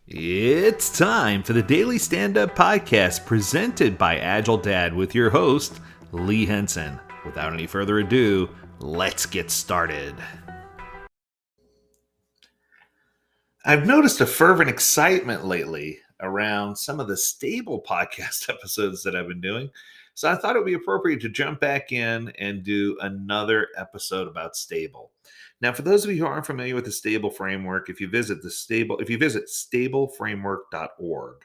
It's time for the Daily Stand Up Podcast presented by Agile Dad with your host, Lee Henson. Without any further ado, let's get started. I've noticed a fervent excitement lately around some of the stable podcast episodes that I've been doing. So I thought it would be appropriate to jump back in and do another episode about stable. Now, for those of you who aren't familiar with the stable framework, if you visit stableframework.org,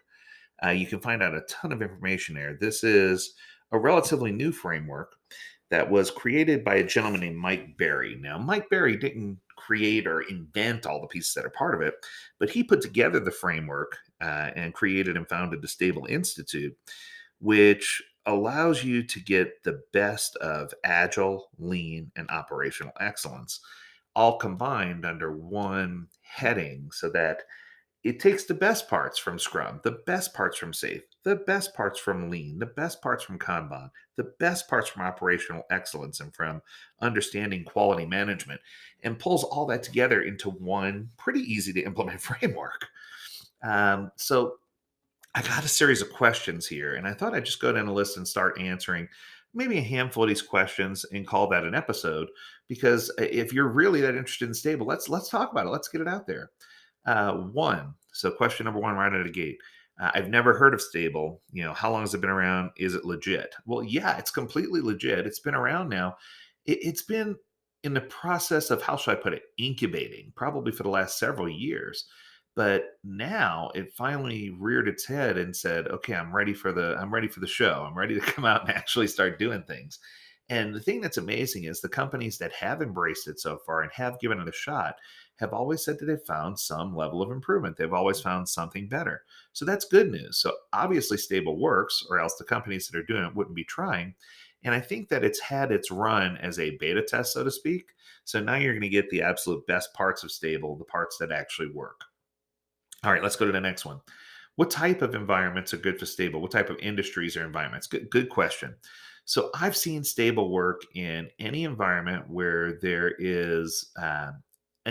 you can find out a ton of information there. This is a relatively new framework that was created by a gentleman named Mike Berry. Now, Mike Berry didn't create or invent all the pieces that are part of it, but he put together the framework and created and founded the Stable Institute, which allows you to get the best of agile, lean, and operational excellence all combined under one heading so that it takes the best parts from Scrum, the best parts from Safe, the best parts from Lean, the best parts from Kanban, the best parts from operational excellence and from understanding quality management, and pulls all that together into one pretty easy to implement framework. So I got a series of questions here, and I thought I'd just go down the list and start answering maybe a handful of these questions and call that an episode. Because if you're really that interested in stable, let's talk about it. Let's get it out there. One. So question number one, right out of the gate. I've never heard of stable. How long has it been around? Is it legit? Well, yeah, it's completely legit. It's been around now. It's been in the process of, how should I put it, incubating, probably for the last several years. But now it finally reared its head and said, "Okay, I'm ready for the show. I'm ready to come out and actually start doing things." And the thing that's amazing is the companies that have embraced it so far and have given it a shot have always said that they've found some level of improvement. They've always found something better. So that's good news. So obviously stable works, or else the companies that are doing it wouldn't be trying. And I think that it's had its run as a beta test, so to speak. So now you're going to get the absolute best parts of stable, the parts that actually work. All right, let's go to the next one. What type of environments are good for stable? What type of industries or environments? Good question. So I've seen stable work in any environment where there is a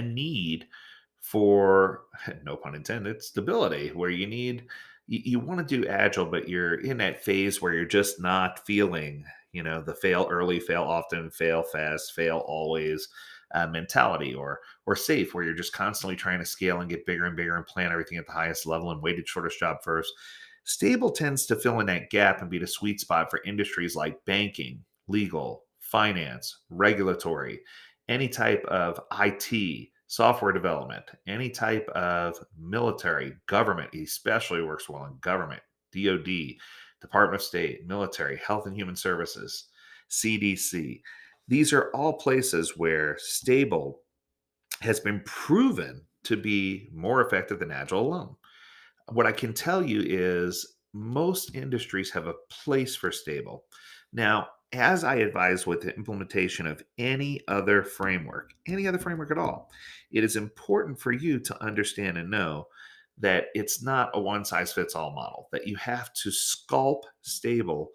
need for, no pun intended, stability, where you want to do agile, but you're in that phase where you're just not feeling, the fail early, fail often, fail fast, fail always mentality, or safe, where you're just constantly trying to scale and get bigger and bigger and plan everything at the highest level and weighted shortest job first. Stable tends to fill in that gap and be the sweet spot for industries like banking, legal, finance, regulatory, any type of IT, software development, any type of military, government, especially works well in government, DoD, Department of State, military, Health and Human Services, CDC. These are all places where stable has been proven to be more effective than agile alone. What I can tell you is most industries have a place for stable. Now, as I advise with the implementation of any other framework at all, it is important for you to understand and know that it's not a one size fits all model, that you have to sculpt stable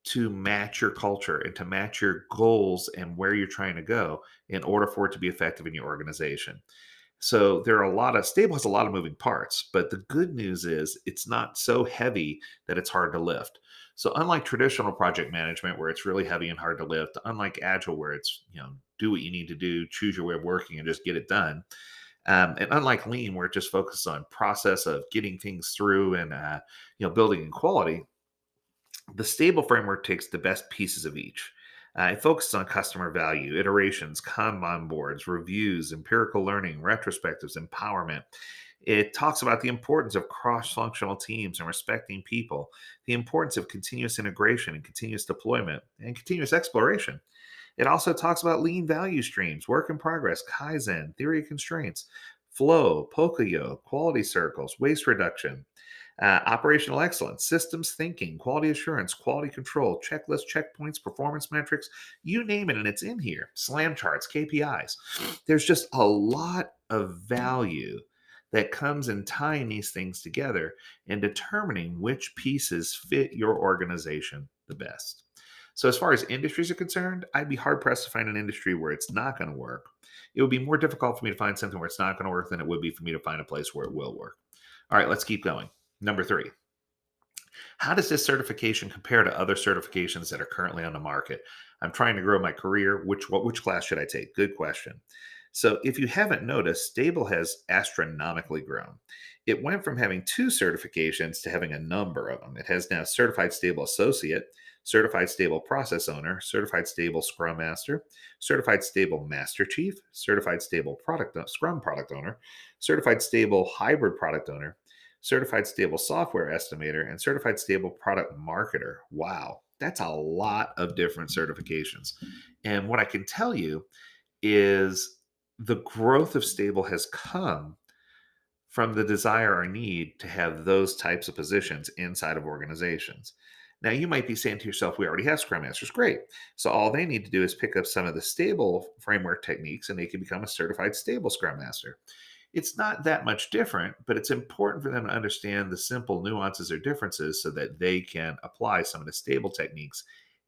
to match your culture and to match your goals and where you're trying to go in order for it to be effective in your organization. So there are stable has a lot of moving parts, but the good news is it's not so heavy that it's hard to lift. So unlike traditional project management where it's really heavy and hard to lift, unlike agile where it's, do what you need to do, choose your way of working and just get it done. And unlike lean where it just focuses on process of getting things through and, building in quality, the stable framework takes the best pieces of each. It focuses on customer value, iterations, Kanban boards, reviews, empirical learning, retrospectives, empowerment. It talks about the importance of cross functional teams and respecting people, the importance of continuous integration and continuous deployment, and continuous exploration. It also talks about lean value streams, work in progress, Kaizen, theory of constraints, flow, Pocoyo, quality circles, waste reduction, operational excellence, systems thinking, quality assurance, quality control, checklist, checkpoints, performance metrics, you name it, and it's in here. Slam charts, KPIs. There's just a lot of value that comes in tying these things together and determining which pieces fit your organization the best. So, as far as industries are concerned, I'd be hard pressed to find an industry where it's not going to work. It would be more difficult for me to find something where it's not going to work than it would be for me to find a place where it will work. All right, let's keep going. Number three, how does this certification compare to other certifications that are currently on the market? I'm trying to grow my career. Which class should I take? Good question. So, if you haven't noticed, Stable has astronomically grown. It went from having two certifications to having a number of them. It has now Certified Stable Associate, Certified Stable Process Owner, Certified Stable Scrum Master, Certified Stable Master Chief, Certified Stable Scrum Product Owner, Certified Stable Hybrid Product Owner, Certified Stable Software Estimator, and Certified Stable Product Marketer. Wow, that's a lot of different certifications. And what I can tell you is the growth of Stable has come from the desire or need to have those types of positions inside of organizations. Now, you might be saying to yourself, we already have Scrum Masters. Great. So, all they need to do is pick up some of the stable framework techniques and they can become a certified stable Scrum Master. It's not that much different, but it's important for them to understand the simple nuances or differences so that they can apply some of the stable techniques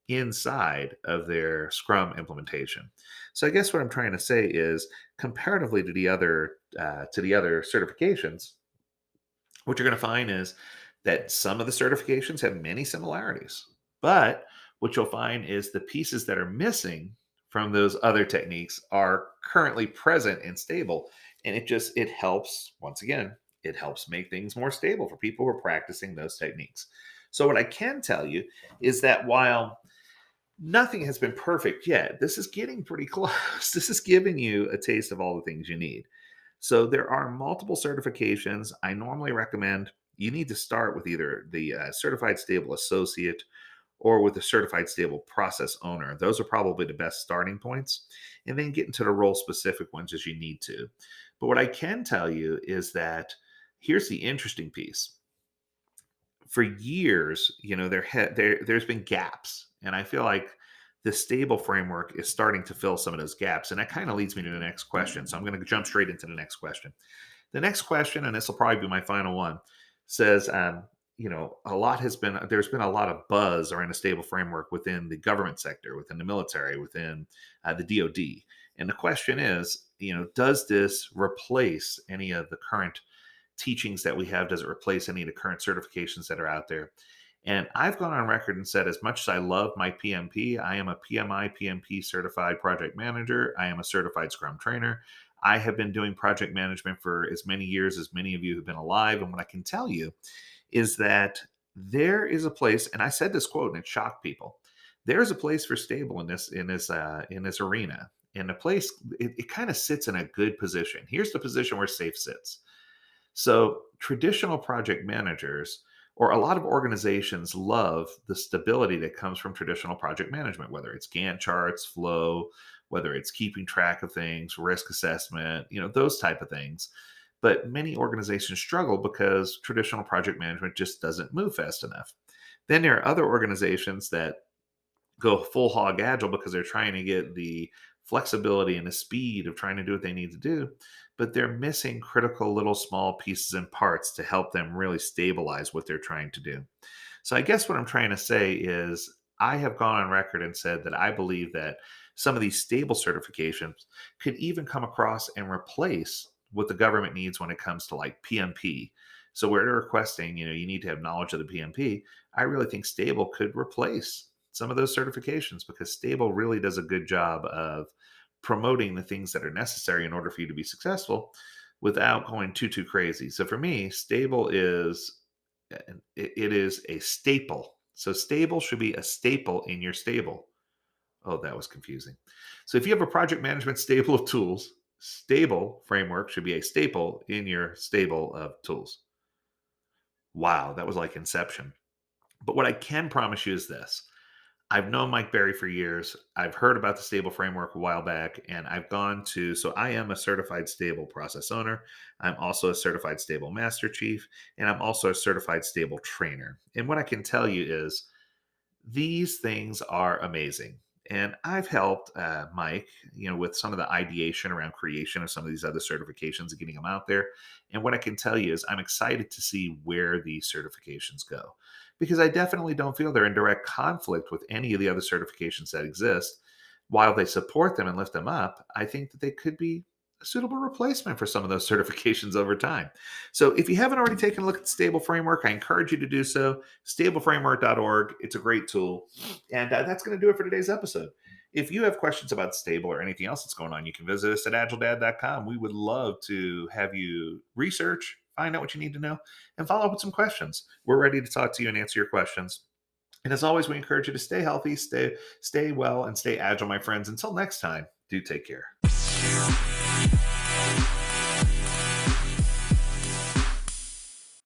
inside of their Scrum implementation. So I guess what I'm trying to say is, comparatively to the other certifications, what you're going to find is that some of the certifications have many similarities, but what you'll find is the pieces that are missing from those other techniques are currently present and stable, and it helps, once again, it helps make things more stable for people who are practicing those techniques. So what I can tell you is that while nothing has been perfect yet, this is getting pretty close. This is giving you a taste of all the things you need. So there are multiple certifications. I normally recommend you need to start with either the Certified Stable Associate or with the Certified Stable Process Owner. Those are probably the best starting points. And then get into the role specific ones as you need to. But what I can tell you is that here's the interesting piece. For years, there's been gaps, and I feel like the stable framework is starting to fill some of those gaps. And that kind of leads me to the next question. So I'm going to jump straight into the next question. The next question, and this will probably be my final one, says, there's been a lot of buzz around a stable framework within the government sector, within the military, within the DoD. And the question is, does this replace any of the current teachings that we have? Does it replace any of the current certifications that are out there? And I've gone on record and said, as much as I love my PMP, I am a PMI PMP certified project manager. I am a certified Scrum trainer. I have been doing project management for as many years as many of you have been alive. And what I can tell you is that there is a place, and I said this quote and it shocked people. There is a place for stable in this arena. And the place, it kind of sits in a good position. Here's the position where safe sits. So, traditional project managers, or a lot of organizations, love the stability that comes from traditional project management, whether it's Gantt charts, flow, whether it's keeping track of things, risk assessment, those type of things. But many organizations struggle because traditional project management just doesn't move fast enough. Then there are other organizations that go full hog agile because they're trying to get the flexibility and the speed of trying to do what they need to do, but they're missing critical little small pieces and parts to help them really stabilize what they're trying to do. So I guess what I'm trying to say is, I have gone on record and said that I believe that some of these stable certifications could even come across and replace what the government needs when it comes to like PMP. So where they're requesting, you need to have knowledge of the PMP. I really think stable could replace some of those certifications because stable really does a good job of promoting the things that are necessary in order for you to be successful without going too crazy. So for me, stable is it is a staple. So stable should be a staple in your stable. Oh, that was confusing. So if you have a project management stable of tools, stable framework should be a staple in your stable of tools. Wow, that was like Inception. But what I can promise you is this. I've known Mike Berry for years. I've heard about the stable framework a while back, and so I am a certified stable process owner. I'm also a certified stable master chief, and I'm also a certified stable trainer. And what I can tell you is these things are amazing. And I've helped Mike, with some of the ideation around creation of some of these other certifications and getting them out there. And what I can tell you is I'm excited to see where these certifications go, because I definitely don't feel they're in direct conflict with any of the other certifications that exist. While they support them and lift them up, I think that they could be a suitable replacement for some of those certifications over time. So if you haven't already taken a look at the Stable Framework, I encourage you to do so. Stableframework.org. It's a great tool. And that's going to do it for today's episode. If you have questions about Stable or anything else that's going on, you can visit us at agiledad.com. We would love to have you research, find out what you need to know, and follow up with some questions. We're ready to talk to you and answer your questions. And as always, we encourage you to stay healthy, stay well, and stay agile, my friends. Until next time, do take care.